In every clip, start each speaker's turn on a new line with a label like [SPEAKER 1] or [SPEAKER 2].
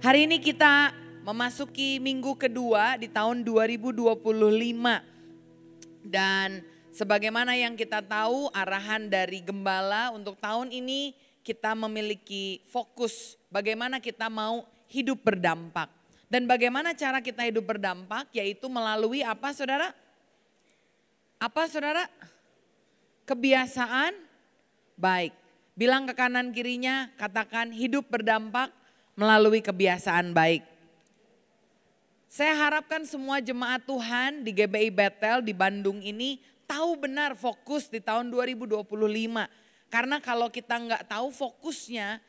[SPEAKER 1] Hari ini kita memasuki minggu kedua di tahun 2025. Dan sebagaimana yang kita tahu arahan dari gembala untuk tahun ini kita memiliki fokus bagaimana kita mau hidup berdampak. Dan bagaimana cara kita hidup berdampak yaitu melalui apa saudara? Apa saudara? Kebiasaan baik. Bilang ke kanan kirinya, katakan hidup berdampak melalui kebiasaan baik. Saya harapkan semua jemaat Tuhan di GBI Bethel di Bandung ini tahu benar fokus di tahun 2025. Karena kalau kita nggak tahu fokusnya,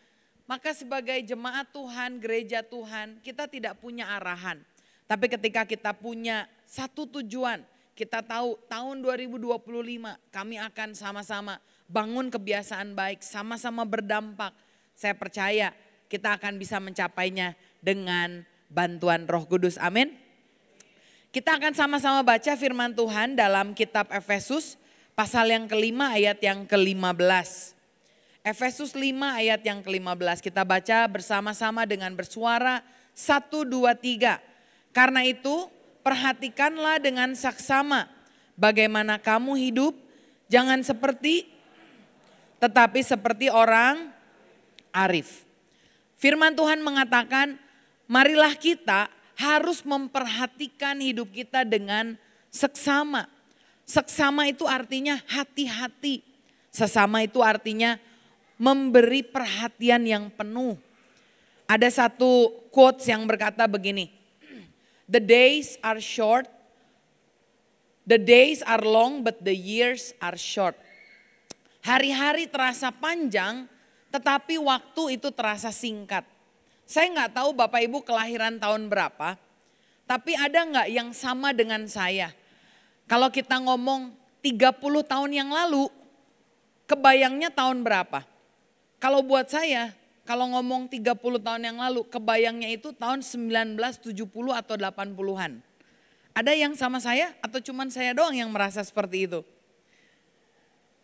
[SPEAKER 1] maka sebagai jemaat Tuhan, gereja Tuhan, kita tidak punya arahan. Tapi ketika kita punya satu tujuan, kita tahu tahun 2025 kami akan sama-sama bangun kebiasaan baik, sama-sama berdampak. Saya percaya kita akan bisa mencapainya dengan bantuan Roh Kudus. Amin. Kita akan sama-sama baca firman Tuhan dalam kitab Efesus pasal yang kelima ayat yang ke-15. Efesus 5 ayat yang ke-15 kita baca bersama-sama dengan bersuara 1, 2, 3. Karena itu perhatikanlah dengan saksama bagaimana kamu hidup, jangan tetapi seperti orang arif. Firman Tuhan mengatakan, marilah kita harus memperhatikan hidup kita dengan seksama. Seksama itu artinya hati-hati. Sesama itu artinya memberi perhatian yang penuh. Ada satu quotes yang berkata begini, the days are short, the days are long but the years are short. Hari-hari terasa panjang, tetapi waktu itu terasa singkat. Saya nggak tahu Bapak Ibu kelahiran tahun berapa, tapi ada nggak yang sama dengan saya? Kalau kita ngomong 30 tahun yang lalu, kebayangnya tahun berapa? Kalau buat saya, kalau ngomong 30 tahun yang lalu, kebayangnya itu tahun 1970 atau 80-an. Ada yang sama saya atau cuman saya doang yang merasa seperti itu?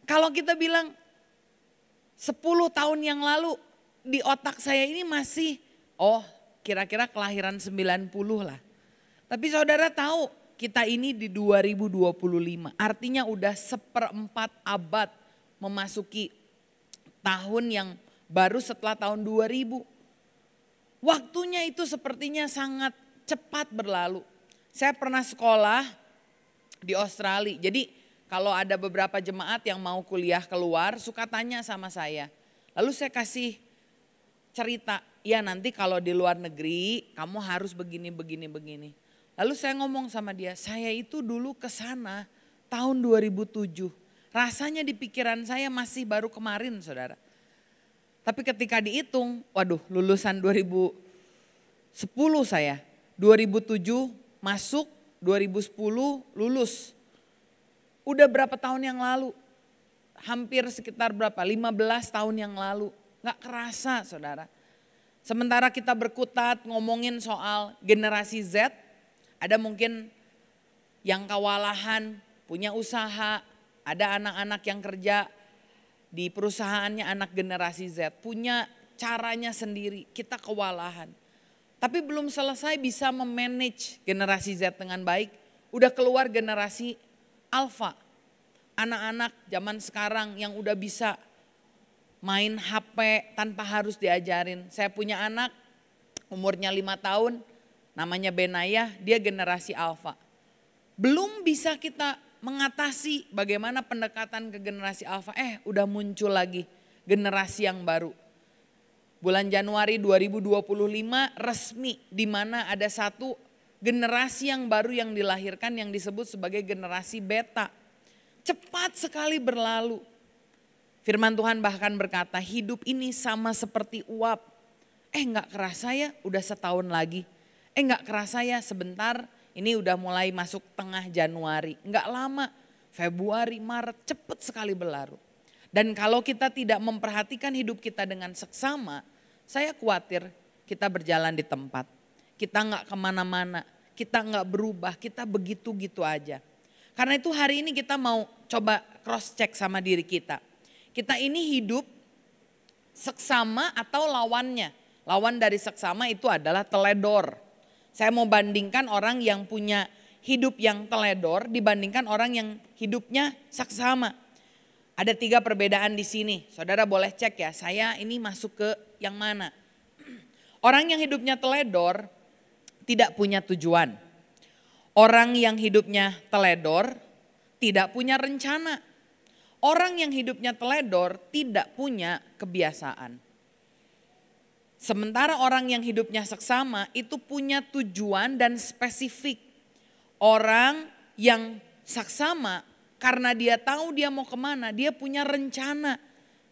[SPEAKER 1] Kalau kita bilang 10 tahun yang lalu di otak saya ini masih kira-kira kelahiran 90 lah. Tapi saudara tahu kita ini di 2025 artinya udah 1/4 abad memasuki tahun yang baru setelah tahun 2000. Waktunya itu sepertinya sangat cepat berlalu. Saya pernah sekolah di Australia, jadi kalau ada beberapa jemaat yang mau kuliah keluar suka tanya sama saya. Lalu saya kasih cerita, ya nanti kalau di luar negeri kamu harus begini. Lalu saya ngomong sama dia, saya itu dulu ke sana tahun 2007. Rasanya di pikiran saya masih baru kemarin saudara. Tapi ketika dihitung, waduh lulusan 2010 saya. 2007 masuk, 2010 lulus. Udah berapa tahun yang lalu? Hampir sekitar berapa? 15 tahun yang lalu. Gak kerasa saudara. Sementara kita berkutat ngomongin soal generasi Z. Ada mungkin yang kewalahan, punya usaha. Ada anak-anak yang kerja di perusahaannya anak generasi Z. Punya caranya sendiri, kita kewalahan. Tapi belum selesai bisa memanage generasi Z dengan baik. Udah keluar generasi Alpha, anak-anak zaman sekarang yang udah bisa main HP tanpa harus diajarin. Saya punya anak umurnya 5 tahun, namanya Benaya, dia generasi Alpha. Belum bisa kita mengatasi bagaimana pendekatan ke generasi Alpha, udah muncul lagi generasi yang baru. Bulan Januari 2025 resmi di mana ada satu generasi yang baru yang dilahirkan yang disebut sebagai generasi beta. Cepat sekali berlalu. Firman Tuhan bahkan berkata hidup ini sama seperti uap. Gak kerasa ya udah setahun lagi. Gak kerasa ya sebentar ini udah mulai masuk tengah Januari. Gak lama Februari, Maret cepat sekali berlalu. Dan kalau kita tidak memperhatikan hidup kita dengan seksama, saya khawatir kita berjalan di tempat. Kita nggak kemana-mana, kita nggak berubah, kita begitu-gitu aja. Karena itu hari ini kita mau coba cross check sama diri kita. Kita ini hidup seksama atau lawannya. Lawan dari seksama itu adalah teledor. Saya mau bandingkan orang yang punya hidup yang teledor dibandingkan orang yang hidupnya saksama. Ada 3 perbedaan di sini. Saudara boleh cek ya, saya ini masuk ke yang mana. Orang yang hidupnya teledor tidak punya tujuan. Orang yang hidupnya teledor tidak punya rencana. Orang yang hidupnya teledor tidak punya kebiasaan. Sementara orang yang hidupnya seksama itu punya tujuan dan spesifik. Orang yang saksama karena dia tahu dia mau kemana, dia punya rencana.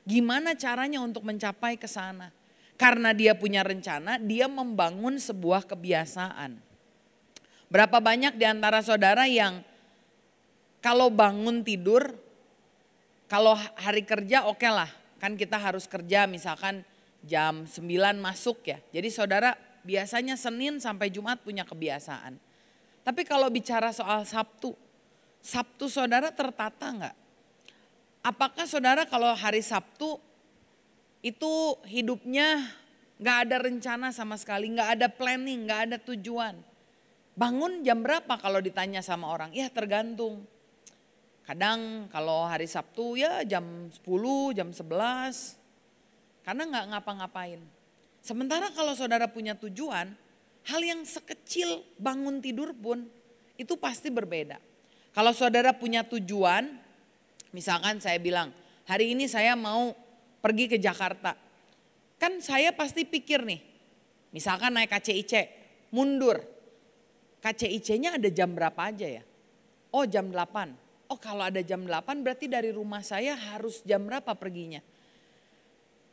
[SPEAKER 1] Gimana caranya untuk mencapai ke sana. Karena dia punya rencana, dia membangun sebuah kebiasaan. Berapa banyak di antara saudara yang kalau bangun tidur, kalau hari kerja oke lah. Kan kita harus kerja misalkan jam 9 masuk ya. Jadi saudara biasanya Senin sampai Jumat punya kebiasaan. Tapi kalau bicara soal Sabtu, Sabtu saudara tertata enggak? Apakah saudara kalau hari Sabtu itu hidupnya enggak ada rencana sama sekali, enggak ada planning, enggak ada tujuan. Bangun jam berapa kalau ditanya sama orang? Ya tergantung. Kadang kalau hari Sabtu ya jam 10, jam 11. Karena enggak ngapa-ngapain. Sementara kalau saudara punya tujuan, hal yang sekecil bangun tidur pun itu pasti berbeda. Kalau saudara punya tujuan, misalkan saya bilang, hari ini saya mau pergi ke Jakarta. Kan saya pasti pikir nih, misalkan naik KCIC, mundur. KCIC-nya ada jam berapa aja ya? Oh jam 8. Oh kalau ada jam 8 berarti dari rumah saya harus jam berapa perginya?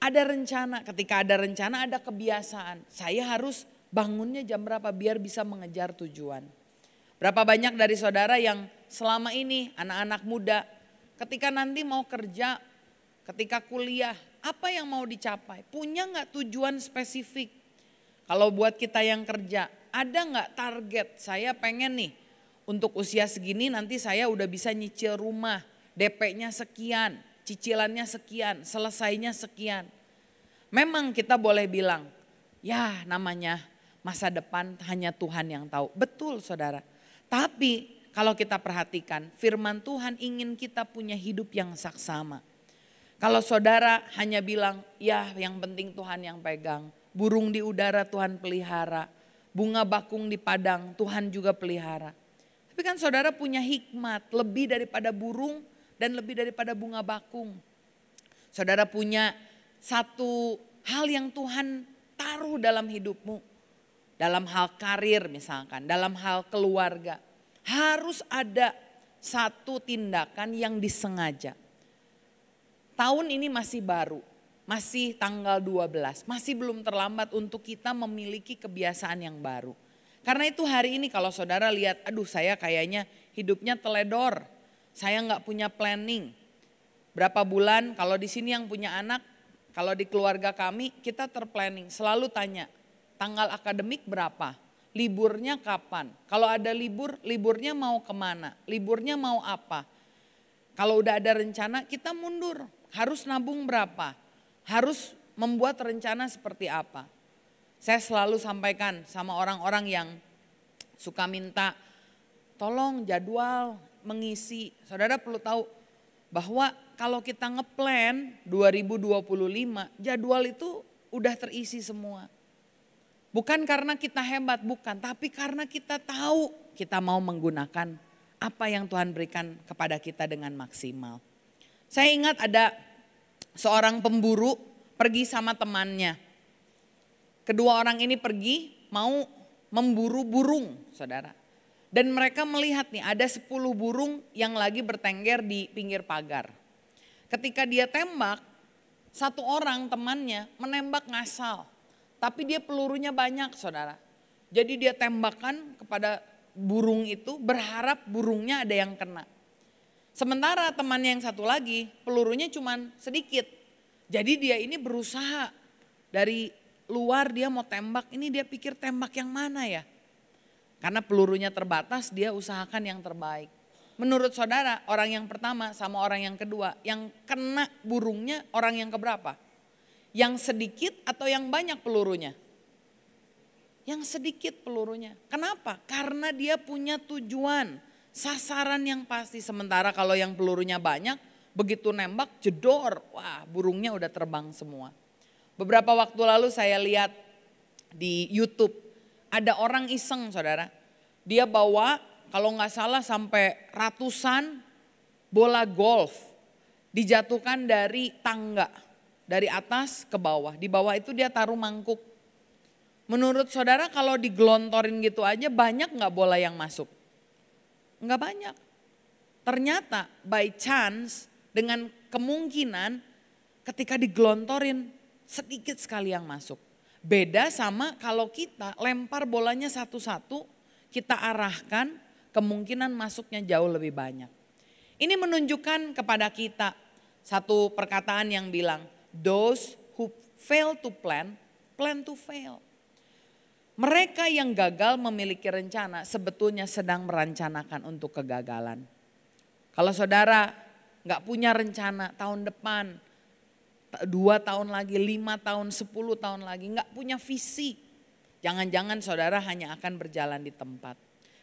[SPEAKER 1] Ada rencana, ketika ada rencana ada kebiasaan. Saya harus bangunnya jam berapa biar bisa mengejar tujuan. Berapa banyak dari saudara yang selama ini anak-anak muda ketika nanti mau kerja, ketika kuliah, apa yang mau dicapai? Punya gak tujuan spesifik? Kalau buat kita yang kerja, ada gak target? Saya pengen nih untuk usia segini nanti saya udah bisa nyicil rumah, DP-nya sekian, cicilannya sekian, selesainya sekian. Memang kita boleh bilang, ya namanya masa depan hanya Tuhan yang tahu. Betul saudara. Tapi kalau kita perhatikan firman Tuhan ingin kita punya hidup yang saksama. Kalau saudara hanya bilang ya yang penting Tuhan yang pegang. Burung di udara Tuhan pelihara. Bunga bakung di padang Tuhan juga pelihara. Tapi kan saudara punya hikmat lebih daripada burung dan lebih daripada bunga bakung. Saudara punya satu hal yang Tuhan taruh dalam hidupmu. Dalam hal karir misalkan, dalam hal keluarga. Harus ada satu tindakan yang disengaja. Tahun ini masih baru, masih tanggal 12, masih belum terlambat untuk kita memiliki kebiasaan yang baru. Karena itu hari ini kalau saudara lihat, aduh saya kayaknya hidupnya teledor, saya gak punya planning. Berapa bulan kalau di sini yang punya anak, kalau di keluarga kami kita terplanning, selalu tanya tanggal akademik berapa, liburnya kapan. Kalau ada libur, liburnya mau kemana, liburnya mau apa. Kalau udah ada rencana kita mundur, harus nabung berapa, harus membuat rencana seperti apa. Saya selalu sampaikan sama orang-orang yang suka minta tolong jadwal mengisi. Saudara perlu tahu bahwa kalau kita ngeplan 2025 jadwal itu udah terisi semua. Bukan karena kita hebat, bukan. Tapi karena kita tahu kita mau menggunakan apa yang Tuhan berikan kepada kita dengan maksimal. Saya ingat ada seorang pemburu pergi sama temannya. Kedua orang ini pergi mau memburu burung saudara. Dan mereka melihat nih ada 10 burung yang lagi bertengger di pinggir pagar. Ketika dia tembak, satu orang temannya menembak ngasal. Tapi dia pelurunya banyak saudara. Jadi dia tembakan kepada burung itu berharap burungnya ada yang kena. Sementara temannya yang satu lagi pelurunya cuma sedikit. Jadi dia ini berusaha dari luar dia mau tembak, ini dia pikir tembak yang mana ya. Karena pelurunya terbatas dia usahakan yang terbaik. Menurut saudara orang yang pertama sama orang yang kedua yang kena burungnya orang yang keberapa? Yang sedikit atau yang banyak pelurunya? Yang sedikit pelurunya. Kenapa? Karena dia punya tujuan, sasaran yang pasti. Sementara kalau yang pelurunya banyak, begitu nembak jedor, wah burungnya udah terbang semua. Beberapa waktu lalu saya lihat di YouTube, ada orang iseng saudara. Dia bawa kalau nggak salah sampai ratusan bola golf dijatuhkan dari tangga. Dari atas ke bawah, di bawah itu dia taruh mangkuk. Menurut saudara kalau digelontorin gitu aja banyak nggak bola yang masuk? Nggak banyak. Ternyata by chance dengan kemungkinan ketika digelontorin sedikit sekali yang masuk. Beda sama kalau kita lempar bolanya satu-satu, kita arahkan kemungkinan masuknya jauh lebih banyak. Ini menunjukkan kepada kita satu perkataan yang bilang, those who fail to plan, plan to fail. Mereka yang gagal memiliki rencana sebetulnya sedang merencanakan untuk kegagalan. Kalau saudara gak punya rencana tahun depan, 2 tahun lagi, 5 tahun, 10 tahun lagi, gak punya visi. Jangan-jangan saudara hanya akan berjalan di tempat.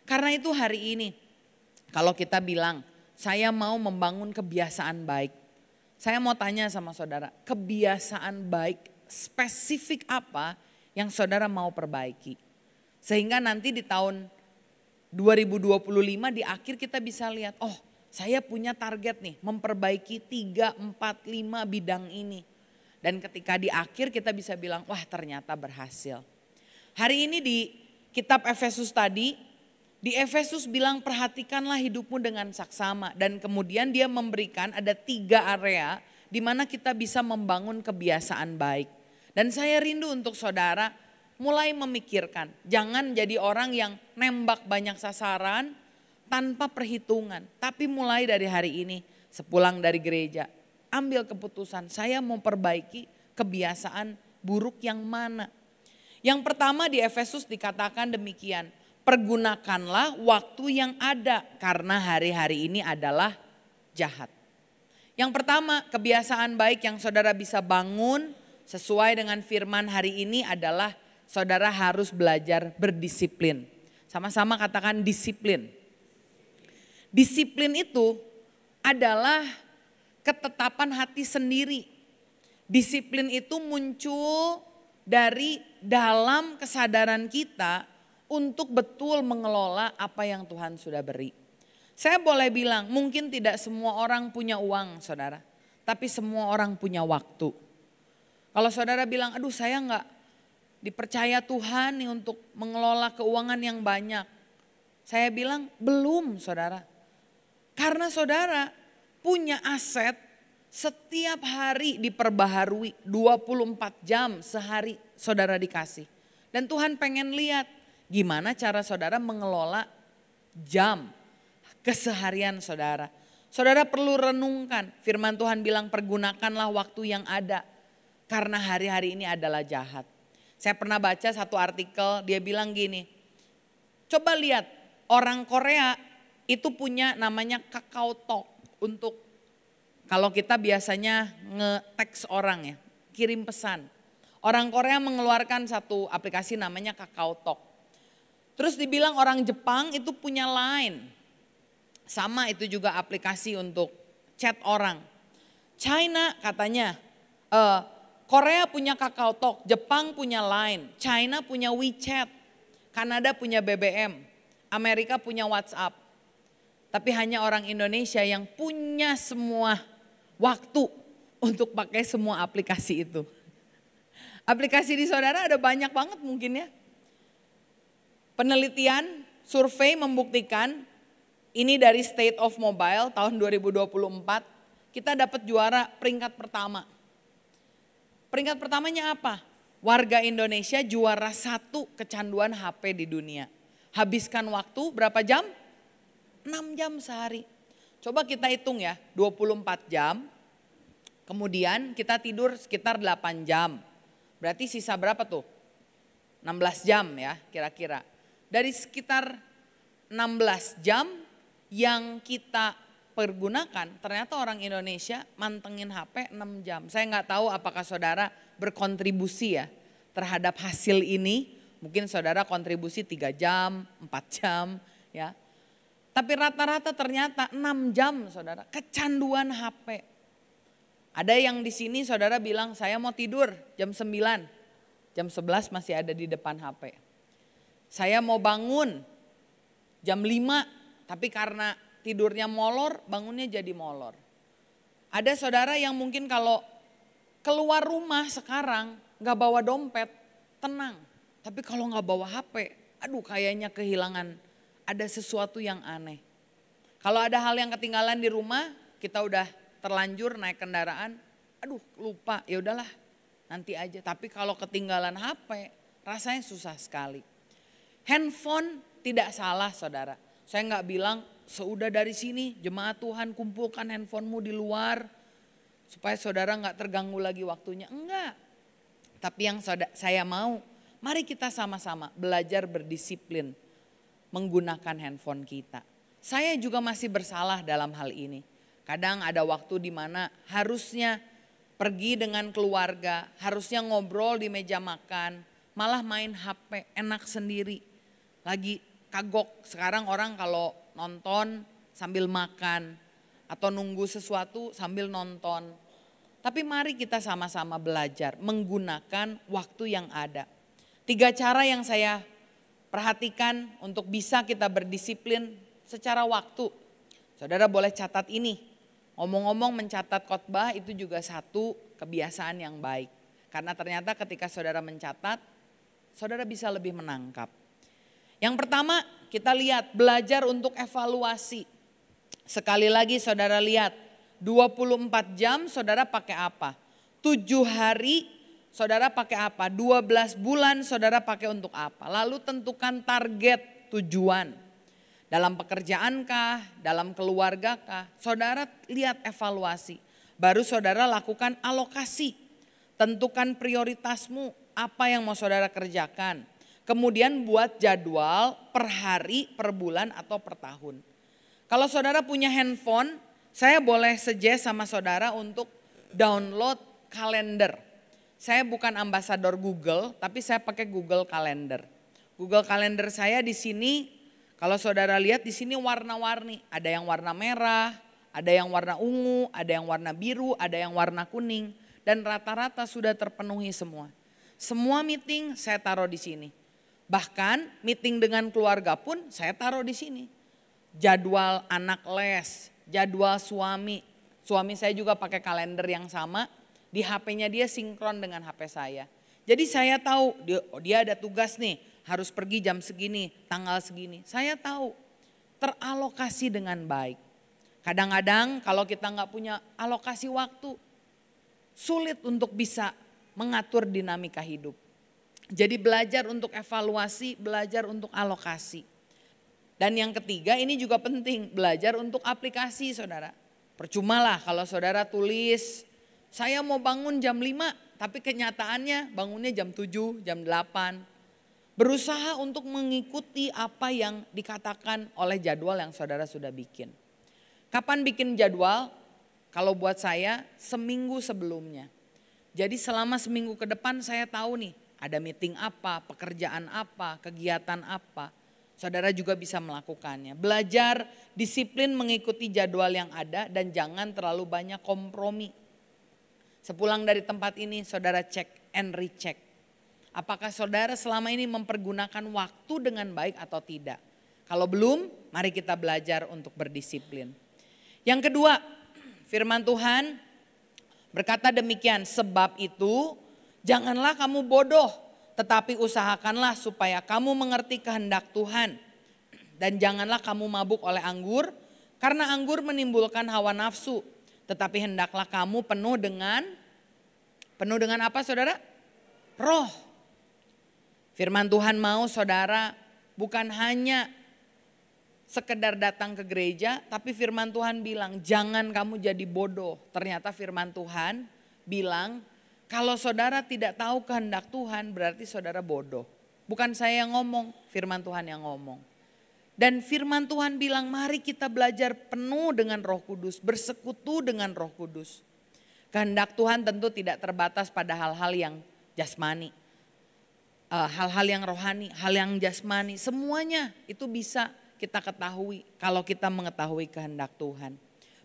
[SPEAKER 1] Karena itu hari ini kalau kita bilang saya mau membangun kebiasaan baik. Saya mau tanya sama saudara, kebiasaan baik spesifik apa yang saudara mau perbaiki? Sehingga nanti di tahun 2025 di akhir kita bisa lihat, oh saya punya target nih memperbaiki 3, 4, 5 bidang ini. Dan ketika di akhir kita bisa bilang, wah ternyata berhasil. Hari ini di kitab Efesus tadi, di Efesus bilang perhatikanlah hidupmu dengan saksama. Dan kemudian dia memberikan ada 3 area di mana kita bisa membangun kebiasaan baik. Dan saya rindu untuk saudara mulai memikirkan. Jangan jadi orang yang nembak banyak sasaran tanpa perhitungan. Tapi mulai dari hari ini sepulang dari gereja. Ambil keputusan saya mau perbaiki kebiasaan buruk yang mana. Yang pertama di Efesus dikatakan demikian. Pergunakanlah waktu yang ada karena hari-hari ini adalah jahat. Yang pertama kebiasaan baik yang saudara bisa bangun sesuai dengan firman hari ini adalah saudara harus belajar berdisiplin. Sama-sama katakan disiplin. Disiplin itu adalah ketetapan hati sendiri. Disiplin itu muncul dari dalam kesadaran kita untuk betul mengelola apa yang Tuhan sudah beri. Saya boleh bilang mungkin tidak semua orang punya uang saudara. Tapi semua orang punya waktu. Kalau saudara bilang aduh saya enggak dipercaya Tuhan nih untuk mengelola keuangan yang banyak. Saya bilang belum saudara. Karena saudara punya aset setiap hari diperbaharui 24 jam sehari saudara dikasih. Dan Tuhan pengen lihat gimana cara saudara mengelola jam keseharian saudara. Saudara perlu renungkan firman Tuhan bilang pergunakanlah waktu yang ada. Karena hari-hari ini adalah jahat. Saya pernah baca satu artikel dia bilang gini. Coba lihat orang Korea itu punya namanya Kakao Talk. Untuk kalau kita biasanya nge-text orang ya, kirim pesan. Orang Korea mengeluarkan satu aplikasi namanya Kakao Talk. Terus dibilang orang Jepang itu punya Line. Sama itu juga aplikasi untuk chat orang. China katanya, Korea punya Kakao Talk, Jepang punya Line, China punya WeChat, Kanada punya BBM, Amerika punya WhatsApp. Tapi hanya orang Indonesia yang punya semua waktu untuk pakai semua aplikasi itu. Aplikasi di saudara ada banyak banget mungkin ya. Penelitian, survei membuktikan ini dari State of Mobile tahun 2024 kita dapat juara peringkat pertama. Peringkat pertamanya apa? Warga Indonesia juara 1 kecanduan HP di dunia. Habiskan waktu berapa jam? 6 jam sehari. Coba kita hitung ya 24 jam. Kemudian kita tidur sekitar 8 jam. Berarti sisa berapa tuh? 16 jam ya kira-kira. Dari sekitar 16 jam yang kita pergunakan, ternyata orang Indonesia mantengin HP 6 jam. Saya nggak tahu apakah saudara berkontribusi ya terhadap hasil ini. Mungkin saudara kontribusi 3 jam, 4 jam ya. Tapi rata-rata ternyata 6 jam saudara, kecanduan HP. Ada yang di sini saudara bilang saya mau tidur jam 9, jam 11 masih ada di depan HP. Saya mau bangun jam 5, tapi karena tidurnya molor, bangunnya jadi molor. Ada saudara yang mungkin kalau keluar rumah sekarang gak bawa dompet, tenang. Tapi kalau gak bawa HP, aduh kayaknya kehilangan, ada sesuatu yang aneh. Kalau ada hal yang ketinggalan di rumah, kita udah terlanjur naik kendaraan, aduh lupa, ya udahlah nanti aja. Tapi kalau ketinggalan HP, rasanya susah sekali. Handphone tidak salah saudara. Saya gak bilang seudah dari sini jemaat Tuhan kumpulkan handphonemu di luar supaya saudara gak terganggu lagi waktunya. Enggak. Tapi yang saya mau, mari kita sama-sama belajar berdisiplin menggunakan handphone kita. Saya juga masih bersalah dalam hal ini. Kadang ada waktu di mana harusnya pergi dengan keluarga, harusnya ngobrol di meja makan, malah main HP, enak sendiri. Lagi kagok, sekarang orang kalau nonton sambil makan atau nunggu sesuatu sambil nonton. Tapi mari kita sama-sama belajar menggunakan waktu yang ada. 3 cara yang saya perhatikan untuk bisa kita berdisiplin secara waktu. Saudara boleh catat ini. Ngomong-ngomong mencatat khotbah itu juga satu kebiasaan yang baik. Karena ternyata ketika saudara mencatat, saudara bisa lebih menangkap. Yang pertama kita lihat belajar untuk evaluasi. Sekali lagi saudara lihat 24 jam saudara pakai apa? 7 hari saudara pakai apa? 12 bulan saudara pakai untuk apa? Lalu tentukan target tujuan. Dalam pekerjaankah? Dalam keluargakah? Saudara lihat evaluasi. Baru saudara lakukan alokasi. Tentukan prioritasmu. Apa yang mau saudara kerjakan. Kemudian buat jadwal per hari, per bulan atau per tahun. Kalau saudara punya handphone, saya boleh suggest sama saudara untuk download kalender. Saya bukan ambasador Google, tapi saya pakai Google Calendar. Google Calendar saya di sini, kalau saudara lihat di sini warna-warni. Ada yang warna merah, ada yang warna ungu, ada yang warna biru, ada yang warna kuning. Dan rata-rata sudah terpenuhi semua. Semua meeting saya taruh di sini. Bahkan meeting dengan keluarga pun saya taruh di sini. Jadwal anak les, jadwal suami. Suami saya juga pakai kalender yang sama. Di HP-nya dia sinkron dengan HP saya. Jadi saya tahu dia ada tugas nih, harus pergi jam segini, tanggal segini. Saya tahu teralokasi dengan baik. Kadang-kadang kalau kita nggak punya alokasi waktu, sulit untuk bisa mengatur dinamika hidup. Jadi belajar untuk evaluasi, belajar untuk alokasi. Dan yang ketiga ini juga penting, belajar untuk aplikasi saudara. Percumalah kalau saudara tulis, saya mau bangun jam 5, tapi kenyataannya bangunnya jam 7, jam 8. Berusaha untuk mengikuti apa yang dikatakan oleh jadwal yang saudara sudah bikin. Kapan bikin jadwal? Kalau buat saya seminggu sebelumnya. Jadi selama seminggu ke depan saya tahu nih ada meeting apa, pekerjaan apa, kegiatan apa. Saudara juga bisa melakukannya. Belajar disiplin mengikuti jadwal yang ada dan jangan terlalu banyak kompromi. Sepulang dari tempat ini saudara cek and recheck. Apakah saudara selama ini mempergunakan waktu dengan baik atau tidak? Kalau belum, mari kita belajar untuk berdisiplin. Yang kedua, firman Tuhan berkata demikian, sebab itu janganlah kamu bodoh, tetapi usahakanlah supaya kamu mengerti kehendak Tuhan. Dan janganlah kamu mabuk oleh anggur, karena anggur menimbulkan hawa nafsu. Tetapi hendaklah kamu penuh dengan apa saudara? Roh. Firman Tuhan mau saudara bukan hanya sekedar datang ke gereja, tapi firman Tuhan bilang jangan kamu jadi bodoh. Ternyata firman Tuhan bilang kalau saudara tidak tahu kehendak Tuhan berarti saudara bodoh. Bukan saya yang ngomong, firman Tuhan yang ngomong. Dan firman Tuhan bilang mari kita belajar penuh dengan Roh Kudus, bersekutu dengan Roh Kudus. Kehendak Tuhan tentu tidak terbatas pada hal-hal yang jasmani. Hal-hal yang rohani, hal yang jasmani, semuanya itu bisa kita ketahui kalau kita mengetahui kehendak Tuhan.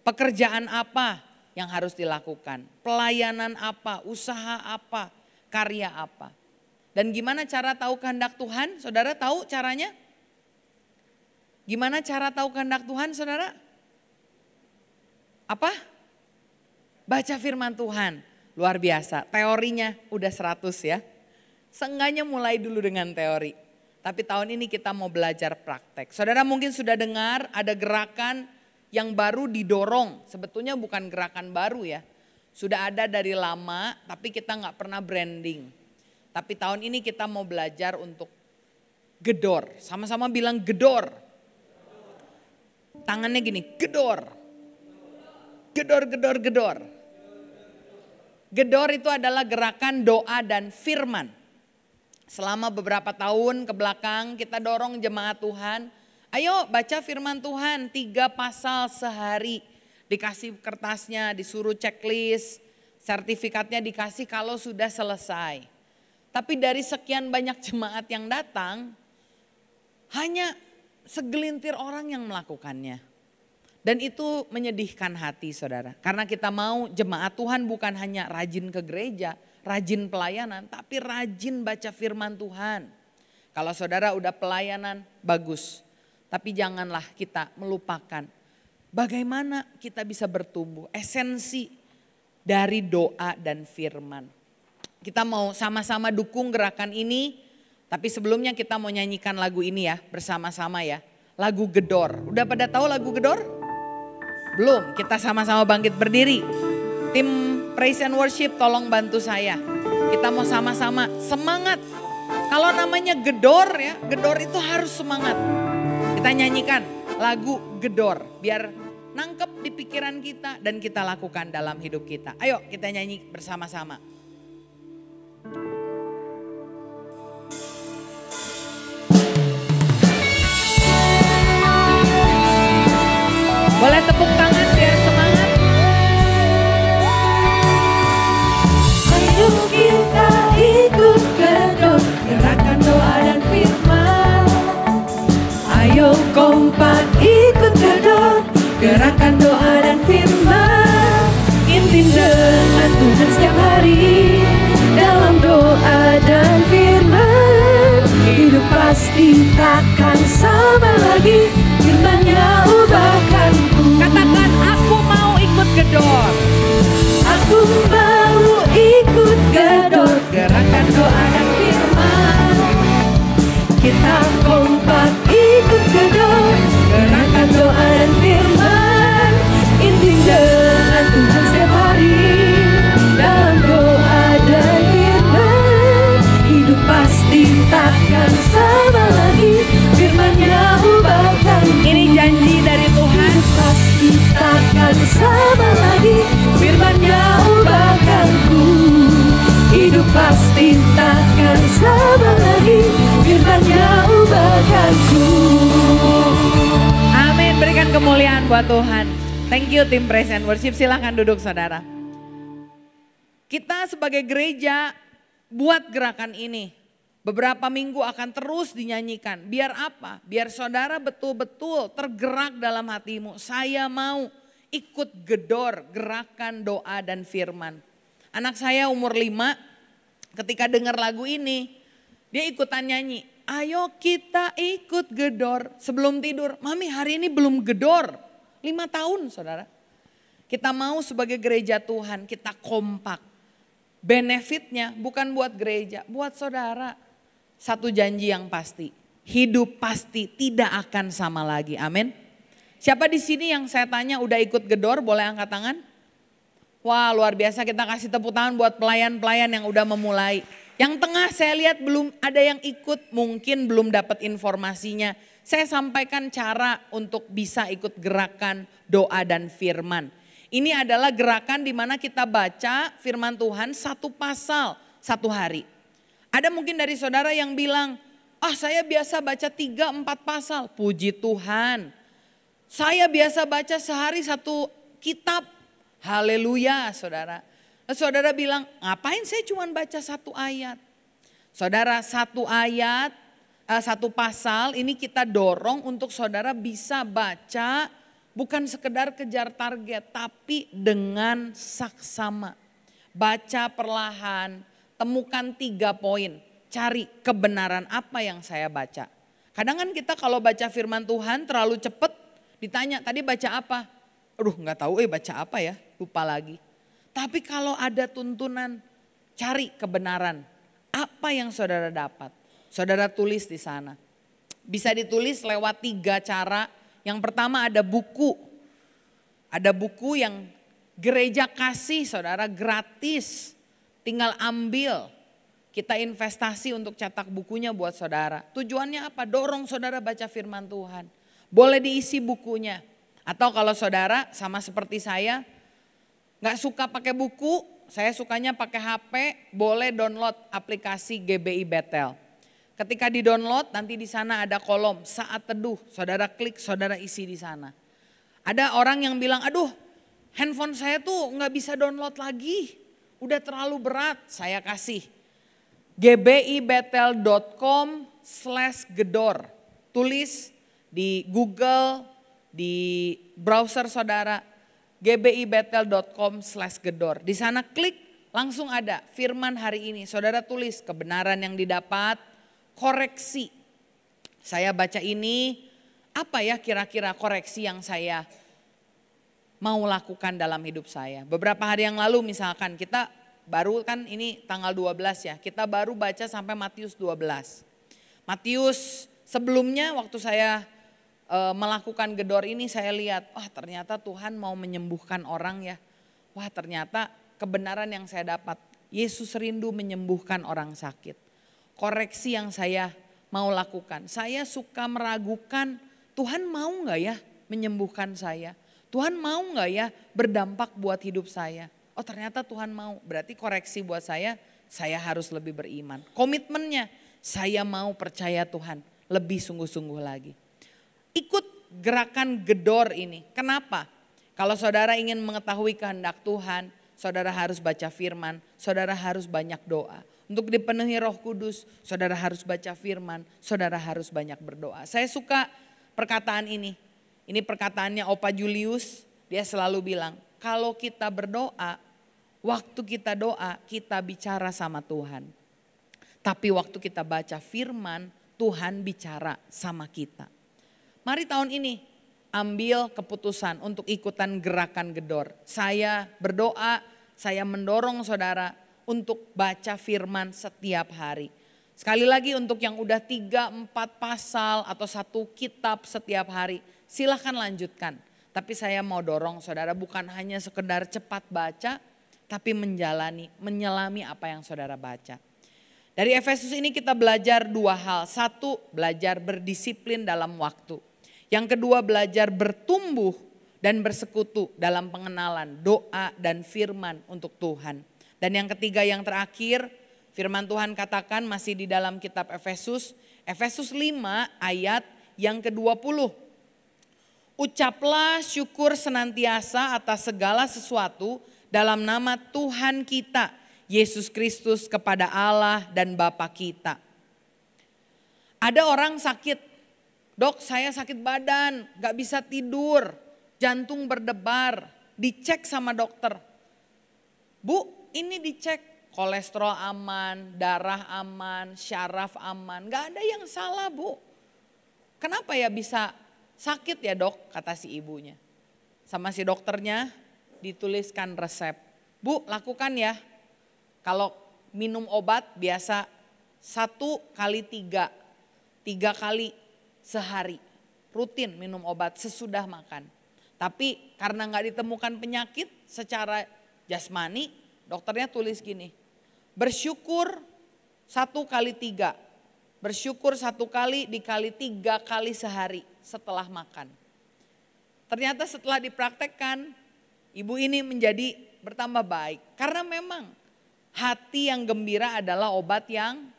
[SPEAKER 1] Pekerjaan apa yang harus dilakukan? Pelayanan apa? Usaha apa? Karya apa? Dan gimana cara tahu kehendak Tuhan? Saudara tahu caranya? Gimana cara tahu kehendak Tuhan, saudara? Apa? Baca firman Tuhan. Luar biasa, teorinya udah 100 ya. Seenggaknya mulai dulu dengan teori. Tapi tahun ini kita mau belajar praktek. Saudara mungkin sudah dengar ada gerakan yang baru didorong. Sebetulnya bukan gerakan baru ya. Sudah ada dari lama tapi kita gak pernah branding. Tapi tahun ini kita mau belajar untuk gedor. Sama-sama bilang gedor. Tangannya gini, gedor. Gedor, gedor, gedor. Gedor itu adalah gerakan doa dan firman. Selama beberapa tahun ke belakang kita dorong jemaat Tuhan. Ayo baca firman Tuhan 3 pasal sehari. Dikasih kertasnya, disuruh checklist, sertifikatnya dikasih kalau sudah selesai. Tapi dari sekian banyak jemaat yang datang, hanya segelintir orang yang melakukannya. Dan itu menyedihkan hati saudara. Karena kita mau jemaat Tuhan bukan hanya rajin ke gereja, rajin pelayanan, tapi rajin baca firman Tuhan. Kalau saudara udah pelayanan, bagus. Tapi janganlah kita melupakan bagaimana kita bisa bertumbuh. Esensi dari doa dan firman. Kita mau sama-sama dukung gerakan ini. Tapi sebelumnya kita mau nyanyikan lagu ini ya, bersama-sama ya. Lagu Gedor. Udah pada tahu lagu Gedor? Belum, kita sama-sama bangkit berdiri. Tim Praise and Worship tolong bantu saya. Kita mau sama-sama semangat. Kalau namanya gedor ya, gedor itu harus semangat. Kita nyanyikan lagu Gedor. Biar nangkep di pikiran kita dan kita lakukan dalam hidup kita. Ayo kita nyanyi bersama-sama. Boleh tepuk tangan biar semangat.
[SPEAKER 2] Ayo kita ikut gedor, gerakan doa dan firman. Ayo kompak ikut gedor, gerakan doa dan firman. Intim dengan Tuhan setiap hari, dalam doa dan firman. Hidup pasti takkan sama lagi, firman-Nya ubahkanku.
[SPEAKER 1] Katakan aku mau ikut gedor.
[SPEAKER 2] Aku mau ikut gedor, gerakan doa dan firman. Kita kompak ikut gedor, gerakan doa dan firman. Intim dengan Tuhan setiap hari, dalam doa dan firman. Hidup pasti takkan sama lagi, firman-Nya ubahkan.
[SPEAKER 1] Ini janji dari Tuhan.
[SPEAKER 2] Hidup pasti takkan sama lagi, firman-Nya ubahkanku. Hidup pasti takkan sama lagi, firman-Nya ubahkanku.
[SPEAKER 1] Amin, berikan kemuliaan buat Tuhan. Thank you tim Praise and Worship, silahkan duduk saudara. Kita sebagai gereja buat gerakan ini. Beberapa minggu akan terus dinyanyikan. Biar apa? Biar saudara betul-betul tergerak dalam hatimu. Saya mau ikut gedor gerakan doa dan firman. Anak saya umur 5 ketika dengar lagu ini. Dia ikutan nyanyi. Ayo kita ikut gedor. Sebelum tidur, Mami hari ini belum gedor. 5 tahun saudara. Kita mau sebagai gereja Tuhan kita kompak. Benefitnya bukan buat gereja, buat saudara. Satu janji yang pasti, hidup pasti tidak akan sama lagi, amin. Siapa di sini yang saya tanya udah ikut gedor, boleh angkat tangan? Wah luar biasa, kita kasih tepuk tangan buat pelayan-pelayan yang udah memulai. Yang tengah saya lihat belum ada yang ikut, mungkin belum dapat informasinya. Saya sampaikan cara untuk bisa ikut gerakan doa dan firman. Ini adalah gerakan di mana kita baca firman Tuhan 1 pasal 1 hari. Ada mungkin dari saudara yang bilang, saya biasa baca 3-4 pasal. Puji Tuhan. Saya biasa baca sehari 1 kitab. Haleluya saudara. Lalu saudara bilang, ngapain saya cuma baca satu ayat? Saudara, satu ayat, satu pasal ini kita dorong untuk saudara bisa baca bukan sekedar kejar target, tapi dengan saksama. Baca perlahan, temukan 3 poin, cari kebenaran apa yang saya baca. Kadang kan kita kalau baca firman Tuhan terlalu cepat, ditanya tadi baca apa? Aduh nggak tahu baca apa ya, lupa lagi. Tapi kalau ada tuntunan, cari kebenaran. Apa yang saudara dapat? Saudara tulis di sana. Bisa ditulis lewat 3 cara. Yang pertama ada buku. Ada buku yang gereja kasih saudara gratis. Tinggal ambil. Kita investasi untuk cetak bukunya buat saudara. Tujuannya apa? Dorong saudara baca firman Tuhan. Boleh diisi bukunya. Atau kalau saudara sama seperti saya, gak suka pakai buku, saya sukanya pakai HP, boleh download aplikasi GBI Betel. Ketika di download nanti di sana ada kolom saat teduh, saudara klik, saudara isi di sana. Ada orang yang bilang, aduh handphone saya tuh gak bisa download lagi, udah terlalu berat. Saya kasih gbibetel.com/gedor, tulis di Google, di browser saudara, gbibetel.com/gedor. Di sana klik langsung ada firman hari ini. Saudara tulis kebenaran yang didapat, koreksi. Saya baca ini, apa ya kira-kira koreksi yang saya mau lakukan dalam hidup saya. Beberapa hari yang lalu misalkan kita baru kan ini tanggal 12 ya. Kita baru baca sampai Matius 12. Matius sebelumnya waktu saya melakukan gedor ini saya lihat, wah ternyata Tuhan mau menyembuhkan orang ya. Wah ternyata kebenaran yang saya dapat, Yesus rindu menyembuhkan orang sakit. Koreksi yang saya mau lakukan, saya suka meragukan Tuhan mau gak ya menyembuhkan saya. Tuhan mau gak ya berdampak buat hidup saya. Oh ternyata Tuhan mau, berarti koreksi buat saya harus lebih beriman. Komitmennya, saya mau percaya Tuhan lebih sungguh-sungguh lagi. Ikut gerakan gedor ini. Kenapa? Kalau saudara ingin mengetahui kehendak Tuhan, saudara harus baca firman, saudara harus banyak doa. Untuk dipenuhi Roh Kudus, saudara harus baca firman, saudara harus banyak berdoa. Saya suka perkataan ini. Ini perkataannya Opa Julius, dia selalu bilang, kalau kita berdoa, waktu kita doa, kita bicara sama Tuhan. Tapi waktu kita baca firman, Tuhan bicara sama kita. Mari tahun ini ambil keputusan untuk ikutan gerakan gedor. Saya berdoa, saya mendorong saudara untuk baca firman setiap hari. Sekali lagi untuk yang udah 3-4 pasal atau 1 kitab setiap hari, silahkan lanjutkan. Tapi saya mau dorong saudara bukan hanya sekedar cepat baca, tapi menyelami apa yang saudara baca. Dari Efesus ini kita belajar 2 hal. 1, belajar berdisiplin dalam waktu. Yang kedua belajar bertumbuh dan bersekutu dalam pengenalan doa dan firman untuk Tuhan. Dan yang ketiga yang terakhir firman Tuhan katakan masih di dalam kitab Efesus. Efesus 5 ayat yang ke-20. Ucaplah syukur senantiasa atas segala sesuatu dalam nama Tuhan kita Yesus Kristus kepada Allah dan Bapa kita. Ada orang sakit. Dok saya sakit badan, gak bisa tidur, jantung berdebar, dicek sama dokter. Bu ini dicek kolesterol aman, darah aman, syaraf aman, gak ada yang salah bu. Kenapa ya bisa sakit ya dok, kata si ibunya. Sama si dokternya dituliskan resep. Bu lakukan ya, kalau minum obat biasa 1 kali 3 kali sehari, rutin minum obat sesudah makan. Tapi karena gak ditemukan penyakit secara jasmani, dokternya tulis gini, bersyukur 1 kali 3, bersyukur 1 kali dikali 3 kali sehari setelah makan. Ternyata setelah dipraktekkan, ibu ini menjadi bertambah baik. Karena memang hati yang gembira adalah obat yang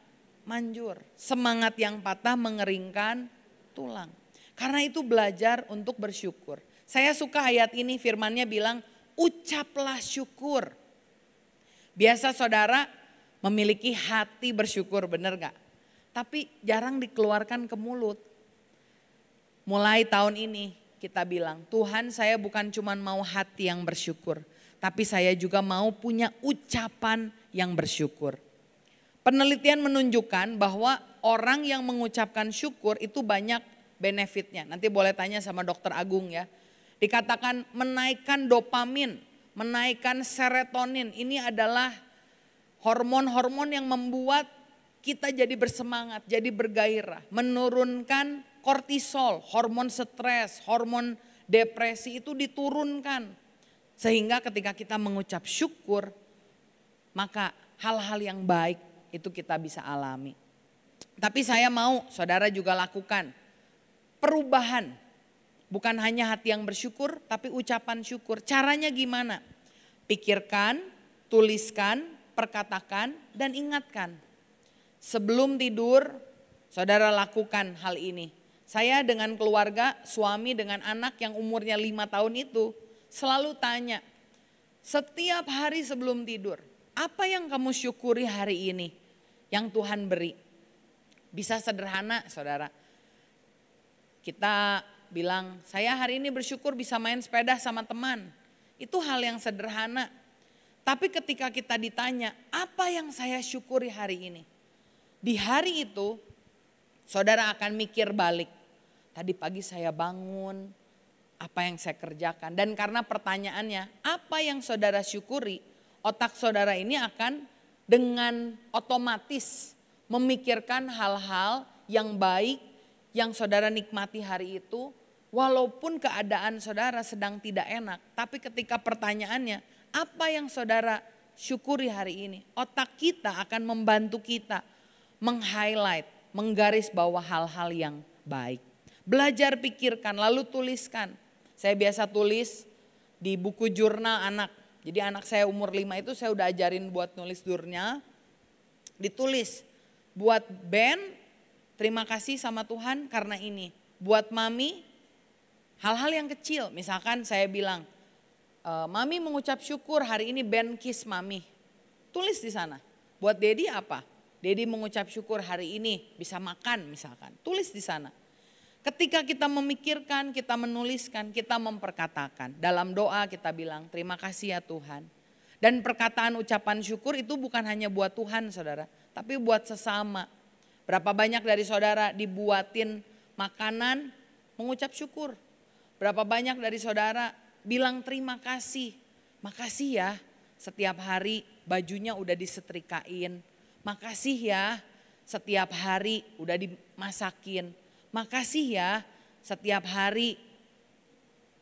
[SPEAKER 1] manjur. Semangat yang patah mengeringkan tulang. Karena itu belajar untuk bersyukur. Saya suka ayat ini firmannya bilang ucaplah syukur. Biasa saudara memiliki hati bersyukur, benar gak? Tapi jarang dikeluarkan ke mulut. Mulai tahun ini kita bilang, Tuhan saya bukan cuma mau hati yang bersyukur, tapi saya juga mau punya ucapan yang bersyukur. Penelitian menunjukkan bahwa orang yang mengucapkan syukur itu banyak benefitnya. Nanti boleh tanya sama Dokter Agung ya. Dikatakan menaikkan dopamin, menaikkan serotonin. Ini adalah hormon-hormon yang membuat kita jadi bersemangat, jadi bergairah. Menurunkan kortisol, hormon stres, hormon depresi itu diturunkan. Sehingga ketika kita mengucap syukur, maka hal-hal yang baik itu kita bisa alami. Tapi saya mau saudara juga lakukan perubahan. Bukan hanya hati yang bersyukur, tapi ucapan syukur. Caranya gimana? Pikirkan, tuliskan, perkatakan, dan ingatkan. Sebelum tidur, saudara lakukan hal ini. Saya dengan keluarga, suami dengan anak yang umurnya 5 tahun itu, selalu tanya, setiap hari sebelum tidur, apa yang kamu syukuri hari ini yang Tuhan beri? Bisa sederhana saudara. Kita bilang, saya hari ini bersyukur bisa main sepeda sama teman. Itu hal yang sederhana. Tapi ketika kita ditanya, apa yang saya syukuri hari ini? Di hari itu, saudara akan mikir balik. Tadi pagi saya bangun, apa yang saya kerjakan. Dan karena pertanyaannya, apa yang saudara syukuri? Otak saudara ini akan dengan otomatis memikirkan hal-hal yang baik, yang saudara nikmati hari itu, walaupun keadaan saudara sedang tidak enak. Tapi ketika pertanyaannya, apa yang saudara syukuri hari ini? Otak kita akan membantu kita meng-highlight, menggaris bawah hal-hal yang baik. Belajar pikirkan, lalu tuliskan. Saya biasa tulis di buku jurnal anak. Jadi anak saya umur 5 itu saya udah ajarin buat nulis jurnal. Ditulis, buat Ben, terima kasih sama Tuhan karena ini. Buat mami, hal-hal yang kecil. Misalkan saya bilang, mami mengucap syukur hari ini Ben kiss mami. Tulis di sana. Buat Dedi apa? Dedi mengucap syukur hari ini bisa makan misalkan. Tulis di sana. Ketika kita memikirkan, kita menuliskan, kita memperkatakan. Dalam doa kita bilang terima kasih ya Tuhan. Dan perkataan ucapan syukur itu bukan hanya buat Tuhan saudara. Tapi buat sesama. Berapa banyak dari saudara dibuatin makanan mengucap syukur. Berapa banyak dari saudara bilang terima kasih. Makasih ya setiap hari bajunya udah disetrikain. Makasih ya setiap hari udah dimasakin. Makasih ya setiap hari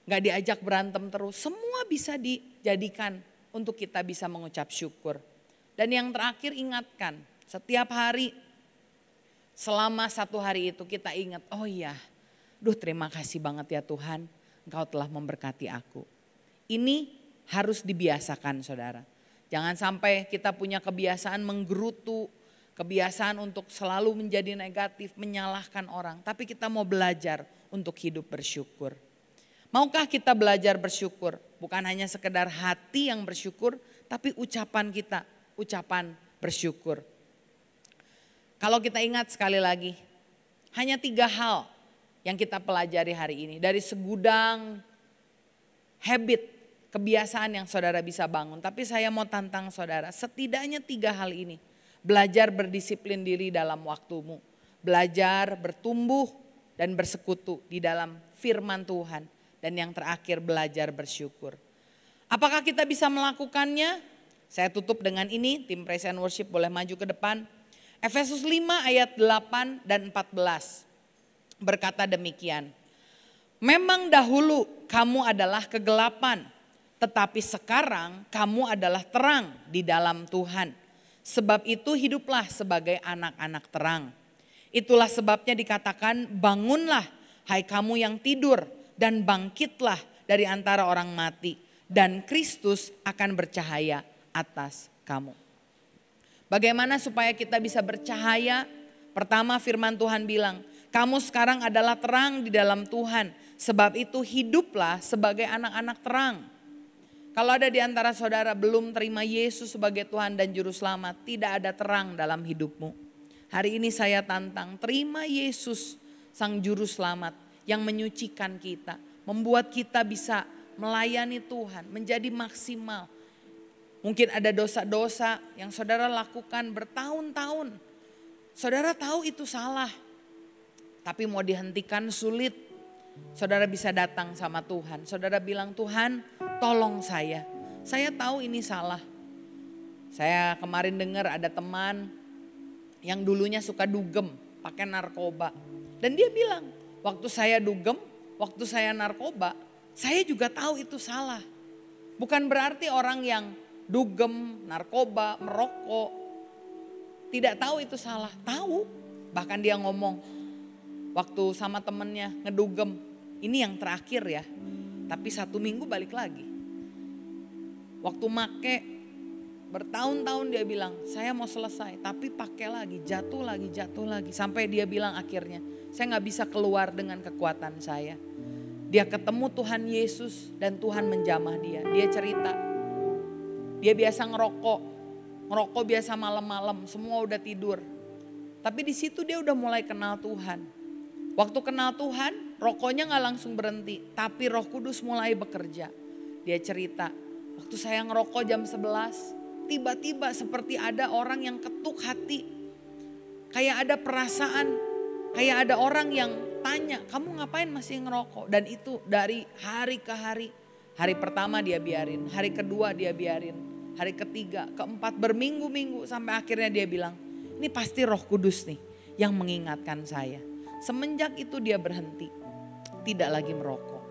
[SPEAKER 1] gak diajak berantem terus. Semua bisa dijadikan untuk kita bisa mengucap syukur. Dan yang terakhir ingatkan setiap hari selama 1 hari itu kita ingat, oh iya, terima kasih banget ya Tuhan, Engkau telah memberkati aku. Ini harus dibiasakan saudara. Jangan sampai kita punya kebiasaan menggerutu, kebiasaan untuk selalu menjadi negatif, menyalahkan orang. Tapi kita mau belajar untuk hidup bersyukur. Maukah kita belajar bersyukur? Bukan hanya sekedar hati yang bersyukur, tapi ucapan kita, ucapan bersyukur. Kalau kita ingat sekali lagi, hanya 3 hal yang kita pelajari hari ini. Dari segudang habit, kebiasaan yang saudara bisa bangun. Tapi saya mau tantang saudara, setidaknya 3 hal ini. Belajar berdisiplin diri dalam waktumu. Belajar bertumbuh dan bersekutu di dalam firman Tuhan. Dan yang terakhir belajar bersyukur. Apakah kita bisa melakukannya? Saya tutup dengan ini, tim Praise and Worship boleh maju ke depan. Efesus 5 ayat 8 dan 14 berkata demikian. Memang dahulu kamu adalah kegelapan, tetapi sekarang kamu adalah terang di dalam Tuhan. Sebab itu hiduplah sebagai anak-anak terang. Itulah sebabnya dikatakan bangunlah hai kamu yang tidur dan bangkitlah dari antara orang mati. Dan Kristus akan bercahaya atas kamu. Bagaimana supaya kita bisa bercahaya? Pertama firman Tuhan bilang, kamu sekarang adalah terang di dalam Tuhan. Sebab itu hiduplah sebagai anak-anak terang. Kalau ada di antara saudara belum terima Yesus sebagai Tuhan dan Juru Selamat, tidak ada terang dalam hidupmu. Hari ini saya tantang, terima Yesus Sang Juru Selamat yang menyucikan kita, membuat kita bisa melayani Tuhan, menjadi maksimal. Mungkin ada dosa-dosa yang saudara lakukan bertahun-tahun. Saudara tahu itu salah, tapi mau dihentikan sulit. Saudara bisa datang sama Tuhan. Saudara bilang, Tuhan tolong saya tahu ini salah. Saya kemarin dengar ada teman yang dulunya suka dugem, pakai narkoba. Dan dia bilang, waktu saya dugem, waktu saya narkoba, saya juga tahu itu salah. Bukan berarti orang yang dugem, narkoba, merokok, tidak tahu itu salah, tahu. Bahkan dia ngomong, waktu sama temennya ngedugem, ini yang terakhir ya, tapi 1 minggu balik lagi. Waktu make bertahun-tahun dia bilang, saya mau selesai, tapi pakai lagi, jatuh lagi. Sampai dia bilang akhirnya, saya gak bisa keluar dengan kekuatan saya. Dia ketemu Tuhan Yesus dan Tuhan menjamah dia. Dia cerita, dia biasa ngerokok biasa malam-malam, semua udah tidur. Tapi di situ dia udah mulai kenal Tuhan. Waktu kenal Tuhan, rokoknya gak langsung berhenti, tapi Roh Kudus mulai bekerja. Dia cerita, waktu saya ngerokok jam 11, tiba-tiba seperti ada orang yang ketuk hati. Kayak ada perasaan, kayak ada orang yang tanya, kamu ngapain masih ngerokok? Dan itu dari hari ke hari. Hari pertama dia biarin, hari kedua dia biarin. Hari ketiga, keempat, berminggu-minggu sampai akhirnya dia bilang, ini pasti Roh Kudus nih yang mengingatkan saya. Semenjak itu dia berhenti, tidak lagi merokok.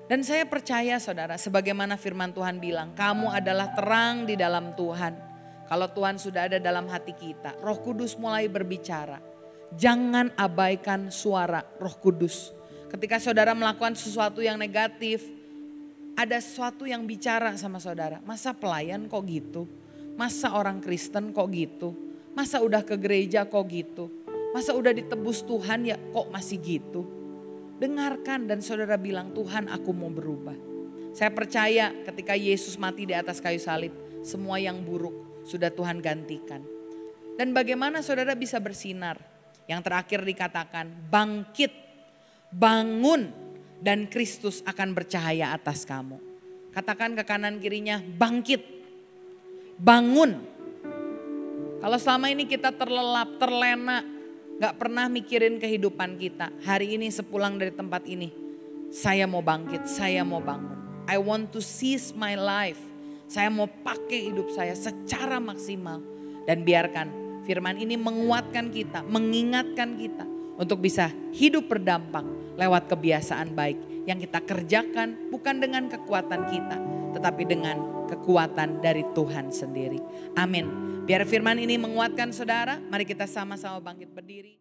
[SPEAKER 1] Dan saya percaya saudara, sebagaimana firman Tuhan bilang, kamu adalah terang di dalam Tuhan. Kalau Tuhan sudah ada dalam hati kita, Roh Kudus mulai berbicara. Jangan abaikan suara Roh Kudus. Ketika saudara melakukan sesuatu yang negatif, ada sesuatu yang bicara sama saudara. Masa pelayan kok gitu? Masa orang Kristen kok gitu? Masa udah ke gereja kok gitu? Masa udah ditebus Tuhan ya kok masih gitu? Dengarkan dan saudara bilang, Tuhan aku mau berubah. Saya percaya ketika Yesus mati di atas kayu salib, semua yang buruk sudah Tuhan gantikan. Dan bagaimana saudara bisa bersinar? Yang terakhir dikatakan, bangkit, bangun. Dan Kristus akan bercahaya atas kamu. Katakan ke kanan kirinya, bangkit, bangun. Kalau selama ini kita terlelap, terlena, gak pernah mikirin kehidupan kita. Hari ini sepulang dari tempat ini, saya mau bangkit, saya mau bangun. I want to seize my life. Saya mau pakai hidup saya secara maksimal. Dan biarkan firman ini menguatkan kita, mengingatkan kita untuk bisa hidup berdampak lewat kebiasaan baik yang kita kerjakan bukan dengan kekuatan kita, tetapi dengan kekuatan dari Tuhan sendiri. Amin. Biar firman ini menguatkan saudara, mari kita sama-sama bangkit berdiri.